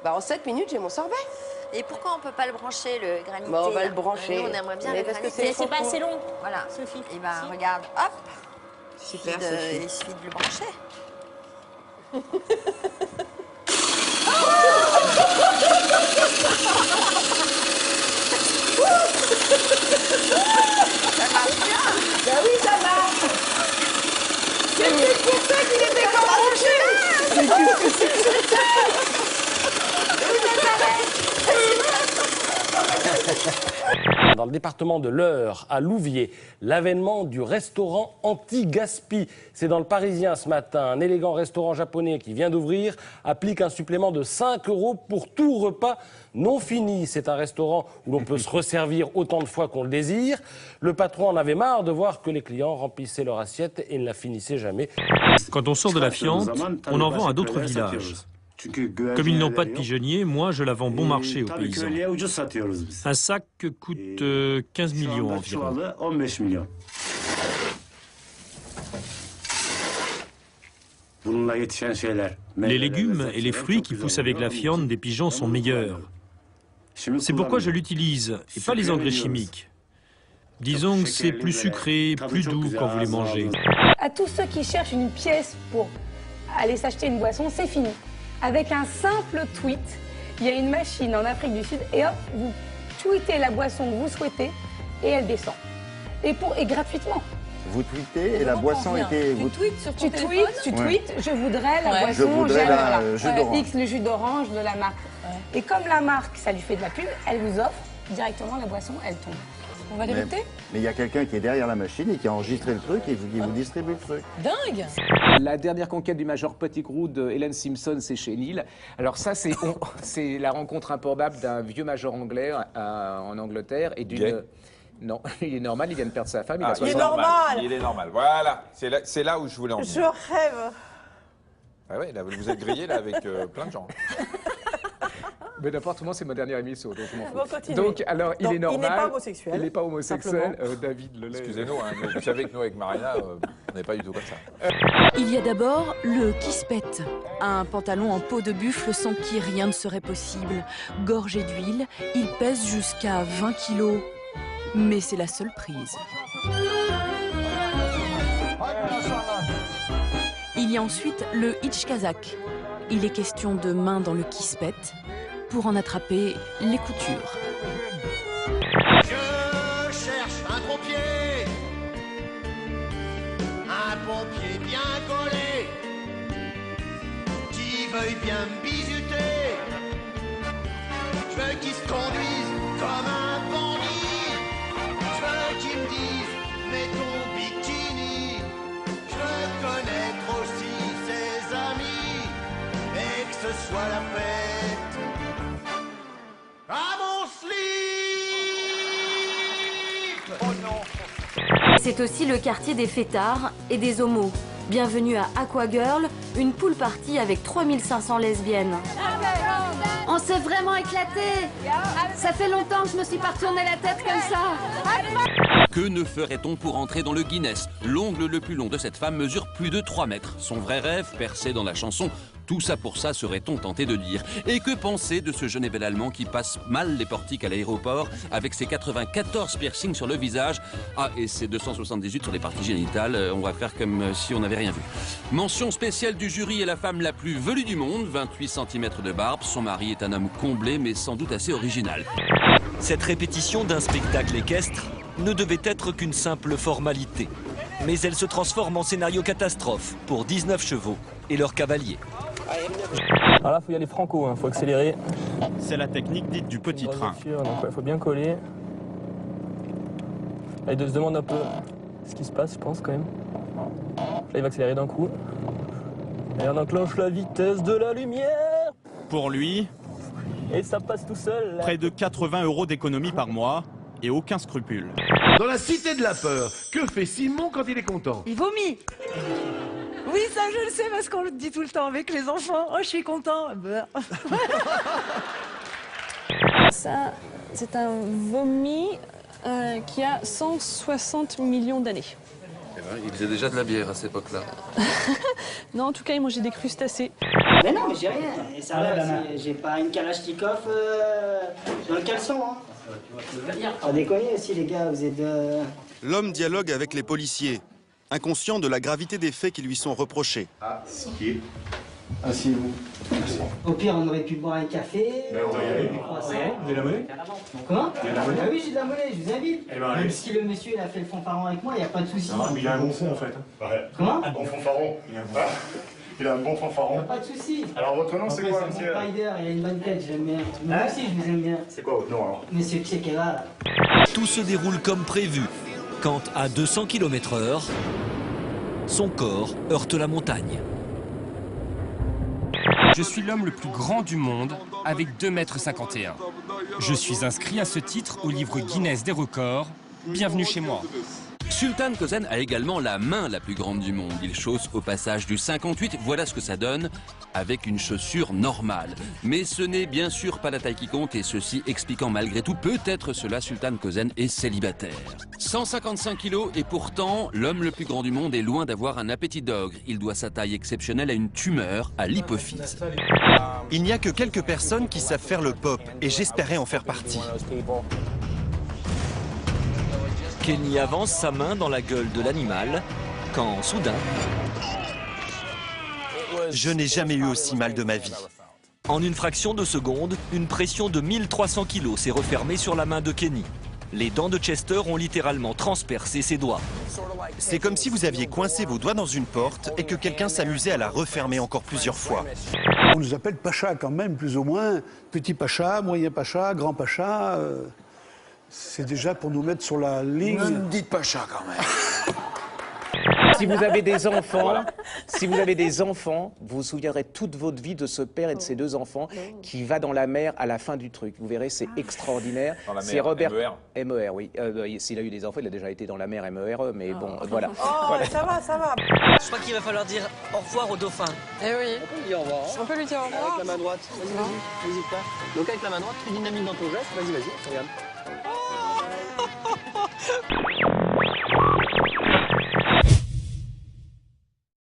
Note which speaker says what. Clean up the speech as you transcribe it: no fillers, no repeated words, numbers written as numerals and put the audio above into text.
Speaker 1: Bah, en 7 minutes, j'ai mon sorbet.
Speaker 2: Et pourquoi on ne peut pas le brancher, le granité?
Speaker 1: Bah, on va le brancher.
Speaker 2: Nous, on aimerait bien
Speaker 1: mais
Speaker 2: le
Speaker 1: parce que
Speaker 2: granité.
Speaker 3: C'est pas assez long.
Speaker 2: Voilà.
Speaker 3: Sophie.
Speaker 2: Et ben, regarde, hop.
Speaker 1: Super,
Speaker 2: Il suffit de le brancher. Ça marche bien.
Speaker 1: Bah oui, ça marche. C'est peut-être pour ça qu'il était pas branché. Mais qu'est-ce que c'est que ça?
Speaker 4: Dans le département de l'Eure, à Louviers, l'avènement du restaurant anti-gaspi. C'est dans le Parisien ce matin. Un élégant restaurant japonais qui vient d'ouvrir applique un supplément de 5 € pour tout repas non fini. C'est un restaurant où l'on peut se resservir autant de fois qu'on le désire. Le patron en avait marre de voir que les clients remplissaient leur assiette et ne la finissaient jamais.
Speaker 5: Quand on sort de la fiente, on en vend à d'autres villages. Comme ils n'ont pas de pigeonnier, moi je la vends bon marché aux paysans. Un sac coûte 15 millions environ. Les légumes et les fruits qui poussent avec la fiente des pigeons sont meilleurs. C'est pourquoi je l'utilise, et pas les engrais chimiques. Disons que c'est plus sucré, plus doux quand vous les mangez.
Speaker 6: À tous ceux qui cherchent une pièce pour aller s'acheter une boisson, c'est fini. Avec un simple tweet, il y a une machine en Afrique du Sud et hop, vous tweetez la boisson que vous souhaitez et elle descend. Et gratuitement.
Speaker 7: Vous tweetez et la boisson était...
Speaker 6: Tu tweets sur ton téléphone. Tu tweets, je voudrais la boisson,
Speaker 7: je voudrais le jus d'orange.
Speaker 6: X, le jus d'orange de la marque. Et comme la marque, ça lui fait de la pub, elle vous offre directement la boisson, elle tombe.
Speaker 3: On va l'écouter?
Speaker 7: Mais il y a quelqu'un qui est derrière la machine et qui a enregistré le truc et qui vous distribue le truc.
Speaker 3: Dingue!
Speaker 8: La dernière conquête du Major Pettigrew de Helen Simpson, c'est chez Neil. Alors ça, c'est la rencontre improbable d'un vieux major anglais en Angleterre et d'une... Non, il est normal, il vient de perdre sa femme.
Speaker 9: Il est normal. Il est normal, voilà. C'est là où je voulais en venir.
Speaker 3: Je rêve.
Speaker 9: Ah ouais, là, vous êtes grillé là avec plein de gens.
Speaker 8: Mais n'importe comment, c'est ma dernière émission, donc je m'en fous.
Speaker 3: Bon, continue.
Speaker 8: Donc, alors, il est normal.
Speaker 3: Il n'est pas homosexuel.
Speaker 8: Il n'est pas homosexuel, David Lelay.
Speaker 9: Excusez-nous, hein, vous savez que nous, avec Marina, on n'est pas du tout comme ça.
Speaker 10: Il y a d'abord le kispet, un pantalon en peau de buffle sans qui rien ne serait possible. Gorgé d'huile, il pèse jusqu'à 20 kilos. Mais c'est la seule prise. Il y a ensuite le hitch kazakh. Il est question de main dans le kispet pour en attraper les coutures.
Speaker 11: Je cherche un pompier bien collé, qui veuille bien me bisuter. Je veux qu'il se conduise comme un bandit. Je veux qu'il me dise, mets ton bikini. Je veux connaître aussi ses amis et que ce soit la fête à mon slip. Oh non.
Speaker 10: C'est aussi le quartier des fêtards et des homos. Bienvenue à Aquagirl, une pool party avec 3500 lesbiennes.
Speaker 12: On s'est vraiment éclaté. Ça fait longtemps que je me suis pas retourné la tête comme ça.
Speaker 13: Que ne ferait-on pour entrer dans le Guinness? L'ongle le plus long de cette femme mesure plus de 3 mètres. Son vrai rêve, percé dans la chanson, tout ça pour ça, serait-on tenté de dire. Et que penser de ce jeune et bel Allemand qui passe mal les portiques à l'aéroport avec ses 94 piercings sur le visage? Ah, et ses 278 sur les parties génitales, on va faire comme si on n'avait rien vu. Mention spéciale du jury est la femme la plus velue du monde, 28 cm de barbe. Son mari est un homme comblé, mais sans doute assez original.
Speaker 14: Cette répétition d'un spectacle équestre ne devait être qu'une simple formalité. Mais elle se transforme en scénario catastrophe pour 19 chevaux et leurs cavaliers.
Speaker 15: Alors là, il faut y aller franco, faut accélérer.
Speaker 5: C'est la technique dite du petit train.
Speaker 15: Donc faut bien coller. Là, il se demande un peu ce qui se passe, je pense, quand même. Là, il va accélérer d'un coup. Et on enclenche la vitesse de la lumière.
Speaker 5: Pour lui,
Speaker 15: et ça passe tout seul. Là.
Speaker 5: Près de 80 € d'économie par mois et aucun scrupule.
Speaker 16: Dans la cité de la peur, que fait Simon quand il est content?
Speaker 3: Il vomit. Oui, ça je le sais parce qu'on le dit tout le temps avec les enfants. Oh, je suis content. Ça, c'est un vomi qui a 160 millions d'années.
Speaker 13: Il faisait déjà de la bière à cette époque-là.
Speaker 10: Non, en tout cas, il mangeait des crustacés.
Speaker 17: Mais non, mais j'ai rien. Et ça va, j'ai pas une Kalachnikov dans le caleçon. Hein. Pas déconner aussi, les gars, vous êtes...
Speaker 18: L'homme dialogue avec les policiers, inconscient de la gravité des faits qui lui sont reprochés.
Speaker 19: Ah, ok. Asseyez-vous.
Speaker 17: Au pire, on aurait pu boire un café.
Speaker 19: On va y aller. Vous avez de la monnaie?
Speaker 17: Comment?
Speaker 19: Vous avez de la monnaie?
Speaker 17: Ah oui, j'ai de la monnaie, je vous invite.
Speaker 19: Eh ben,
Speaker 17: Même
Speaker 19: allez.
Speaker 17: si le monsieur il a fait le fanfaron avec moi, il n'y a pas de souci.
Speaker 19: Non, mais il a un bon fond en fait. Ouais.
Speaker 17: Comment?
Speaker 19: Un bon fanfaron. Il a un bon fanfaron.
Speaker 17: Pas de souci.
Speaker 19: Alors votre nom c'est quoi, monsieur?
Speaker 17: Rider, il a une bonne tête, j'aime bien. Moi aussi, je vous aime bien.
Speaker 19: C'est quoi votre nom alors?
Speaker 17: Monsieur Tchekera.
Speaker 14: Tout se déroule comme prévu, quand à 200 km/h, son corps heurte la montagne.
Speaker 20: Je suis l'homme le plus grand du monde, avec 2,51 m. Je suis inscrit à ce titre au livre Guinness des records. Bienvenue chez moi.
Speaker 13: Sultan Kösen a également la main la plus grande du monde. Il chausse au passage du 58. Voilà ce que ça donne avec une chaussure normale. Mais ce n'est bien sûr pas la taille qui compte, et ceci expliquant malgré tout, peut-être cela, Sultan Kösen est célibataire. 155 kilos et pourtant, l'homme le plus grand du monde est loin d'avoir un appétit d'ogre. Il doit sa taille exceptionnelle à une tumeur à l'hypophyse.
Speaker 18: Il n'y a que quelques personnes qui savent faire le pop, et j'espérais en faire partie.
Speaker 14: Kenny avance sa main dans la gueule de l'animal, quand soudain...
Speaker 18: Je n'ai jamais eu aussi mal de ma vie.
Speaker 14: En une fraction de seconde, une pression de 1300 kg s'est refermée sur la main de Kenny. Les dents de Chester ont littéralement transpercé ses doigts.
Speaker 18: C'est comme si vous aviez coincé vos doigts dans une porte et que quelqu'un s'amusait à la refermer encore plusieurs fois.
Speaker 21: On nous appelle Pacha quand même, plus ou moins. Petit Pacha, moyen Pacha, grand Pacha. C'est déjà pour nous mettre sur la ligne.
Speaker 8: Ne me dites Pacha quand même. Si vous avez des enfants, vous vous souviendrez toute votre vie de ce père et de ses deux enfants qui va dans la mer à la fin du truc. Vous verrez, c'est extraordinaire.
Speaker 9: Dans la mer,
Speaker 8: C'est Robert
Speaker 9: MER.
Speaker 8: MER, oui. S'il a eu des enfants, il a déjà été dans la mer MERE, mais bon, voilà.
Speaker 1: Oh,
Speaker 8: Voilà.
Speaker 1: ça va, ça va.
Speaker 14: Je crois qu'il va falloir dire au revoir au dauphin.
Speaker 1: Eh oui.
Speaker 15: On peut lui dire au revoir. Hein.
Speaker 1: On peut lui dire au revoir.
Speaker 15: Avec la main droite. Vas-y, n'hésite pas. Donc avec la main droite, tu dynamites dans ton geste. Vas-y, regarde.